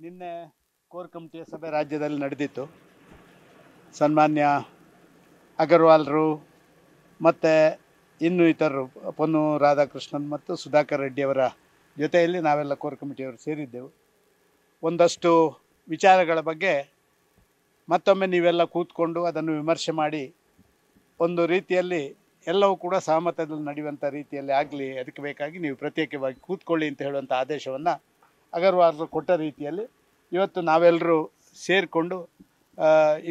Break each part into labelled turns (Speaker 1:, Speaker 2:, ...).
Speaker 1: ನಿನ್ನೆ ಕೋರ್ ಕಮಿಟಿಯ ಸಭೆ ರಾಜ್ಯದಲ್ಲಿ ನಡೆದಿತ್ತು. ಸನ್ಮಾನ್ಯ ಅಗರ್ವಾಲ್ರು ಮತ್ತು ಇನ್ನೂ ಇತರರು ಪೊನ್ನು ರಾಧಾಕೃಷ್ಣನ್ ಮತ್ತು ಸುಧಾಕರ್ ರೆಡ್ಡಿಯವರ ಜೊತೆಯಲ್ಲಿ ನಾವೆಲ್ಲ ಕೋರ್ ಕಮಿಟಿಯವರು ಸೇರಿದ್ದೆವು. ಒಂದಷ್ಟು ವಿಚಾರಗಳ ಬಗ್ಗೆ ಮತ್ತೊಮ್ಮೆ ನೀವೆಲ್ಲ ಕೂತ್ಕೊಂಡು ಅದನ್ನು ವಿಮರ್ಶೆ ಮಾಡಿ ಒಂದು ರೀತಿಯಲ್ಲಿ ಎಲ್ಲವೂ ಕೂಡ ಸಹಮತದಲ್ಲಿ ನಡೆಯುವಂಥ ರೀತಿಯಲ್ಲಿ ಆಗಲಿ, ಅದಕ್ಕೆ ಬೇಕಾಗಿ ನೀವು ಪ್ರತ್ಯೇಕವಾಗಿ ಕೂತ್ಕೊಳ್ಳಿ ಅಂತ ಹೇಳುವಂಥ ಆದೇಶವನ್ನು ಅಗರ್ವಾಲ್ರು ಕೊಟ್ಟ ರೀತಿಯಲ್ಲಿ ಇವತ್ತು ನಾವೆಲ್ಲರೂ ಸೇರಿಕೊಂಡು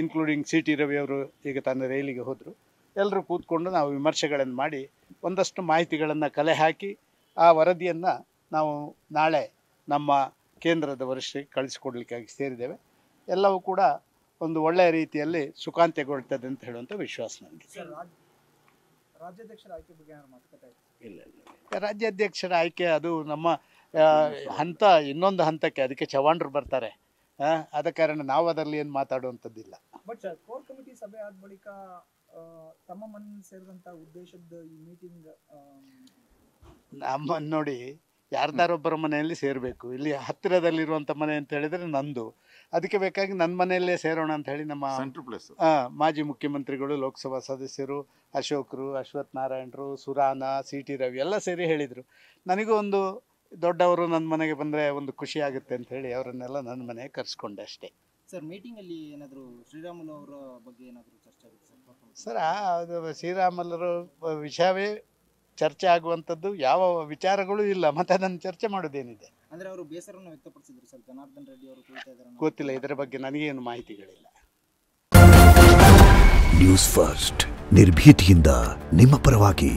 Speaker 1: ಇನ್ಕ್ಲೂಡಿಂಗ್ ಸಿ ಟಿ ರವಿಯವರು ಈಗ ತಾನು ರೈಲಿಗೆ ಹೋದರು, ಎಲ್ಲರೂ ಕೂತ್ಕೊಂಡು ನಾವು ವಿಮರ್ಶೆಗಳನ್ನು ಮಾಡಿ ಒಂದಷ್ಟು ಮಾಹಿತಿಗಳನ್ನು ಕಲೆ ಹಾಕಿ ಆ ವರದಿಯನ್ನು ನಾವು ನಾಳೆ ನಮ್ಮ ಕೇಂದ್ರದ ವರಿಷ್ಠರಿಗೆ ಕಳಿಸಿಕೊಡ್ಲಿಕ್ಕಾಗಿ ಸೇರಿದ್ದೇವೆ. ಎಲ್ಲವೂ ಕೂಡ ಒಂದು ಒಳ್ಳೆಯ ರೀತಿಯಲ್ಲಿ ಸುಖಾಂತ್ಯಗೊಳ್ತದೆ ಅಂತ ಹೇಳುವಂಥ ವಿಶ್ವಾಸ ನನಗೆ.
Speaker 2: ರಾಜ್ಯಾಧ್ಯಕ್ಷರ ಆಯ್ಕೆ ಬಗ್ಗೆ ಮಾತುಕತೆ
Speaker 1: ಇಲ್ಲ, ರಾಜ್ಯಾಧ್ಯಕ್ಷರ ಆಯ್ಕೆ ಅದು ನಮ್ಮ ಹಂತ ಇನ್ನೊಂದು ಹಂತಕ್ಕೆ, ಅದಕ್ಕೆ ಚವಾಣರು ಬರ್ತಾರೆ. ಆದ ಕಾರಣ ನಾವು ಅದರಲ್ಲಿ ಏನು ಮಾತಾಡುವಂಥದ್ದಿಲ್ಲ.
Speaker 2: ಬಟ್ ಕೋರ್ ಕಮಿಟಿ ಸಭೆ ಆದ ಬಳಿಕ ತಮ್ಮ ಮನೆ ಸೇರಿದಂಥ ಉದ್ದೇಶದ ಈ ಮೀಟಿಂಗ್
Speaker 1: ನಮ್ಮ ನೋಡಿ, ಯಾರ್ದಾರೊಬ್ಬರ ಮನೆಯಲ್ಲಿ ಸೇರಬೇಕು. ಇಲ್ಲಿ ಹತ್ತಿರದಲ್ಲಿರುವಂಥ ಮನೆ ಅಂತ ಹೇಳಿದರೆ ನಂದು, ಅದಕ್ಕೆ ಬೇಕಾಗಿ ನನ್ನ ಮನೆಯಲ್ಲೇ ಸೇರೋಣ ಅಂತ ಹೇಳಿ ನಮ್ಮ ಮಾಜಿ ಮುಖ್ಯಮಂತ್ರಿಗಳು, ಲೋಕಸಭಾ ಸದಸ್ಯರು, ಅಶೋಕರು, ಅಶ್ವಥ್ ನಾರಾಯಣರು, ಸುರಾನ, ಸಿ ಟಿ ರವಿ ಎಲ್ಲ ಸೇರಿ ಹೇಳಿದರು. ನನಗೂ ಒಂದು ದೊಡ್ಡವರು ನನ್ನ ಮನೆಗೆ ಬಂದರೆ ಒಂದು ಖುಷಿ ಆಗುತ್ತೆ ಅಂತ ಹೇಳಿ ಅವರನ್ನೆಲ್ಲ ನನ್ನ ಮನೆಗೆ ಕರೆಸ್ಕೊಂಡೆ ಅಷ್ಟೇ.
Speaker 2: ಸರ್, ಮೀಟಿಂಗಲ್ಲಿ ಏನಾದರೂ ಶ್ರೀರಾಮುಲು ಅವರ ಬಗ್ಗೆ ಏನಾದರೂ ಚರ್ಚೆ ಆಗುತ್ತೆ
Speaker 1: ಸರ್? ಅದು ಶ್ರೀರಾಮುಲರ ವಿಷಯವೇ ಚರ್ಚೆ ಆಗುವಂಥದ್ದು ಯಾವ ವಿಚಾರಗಳು ಇಲ್ಲ, ಮತ್ತೆ ಅದನ್ನು ಚರ್ಚೆ ಮಾಡೋದೇನಿದೆ?
Speaker 2: ಅಂದರೆ ಅವರು ಬೇಸರವನ್ನು ವ್ಯಕ್ತಪಡಿಸಿದ್ರು ಸರ್, ಜನಾರ್ದನ್ ರೆಡ್ಡಿ ಅವರು ಕುರಿತಾ ಇದ್ದಾರೆ.
Speaker 1: ಗೊತ್ತಿಲ್ಲ, ಇದರ ಬಗ್ಗೆ ನನಗೇನು ಮಾಹಿತಿಗಳಿಲ್ಲ.
Speaker 3: ನ್ಯೂಸ್ ಫಸ್ಟ್ ನಿರ್ಭೀತಿಯಿಂದ ನಿಮ್ಮ ಪರವಾಗಿ.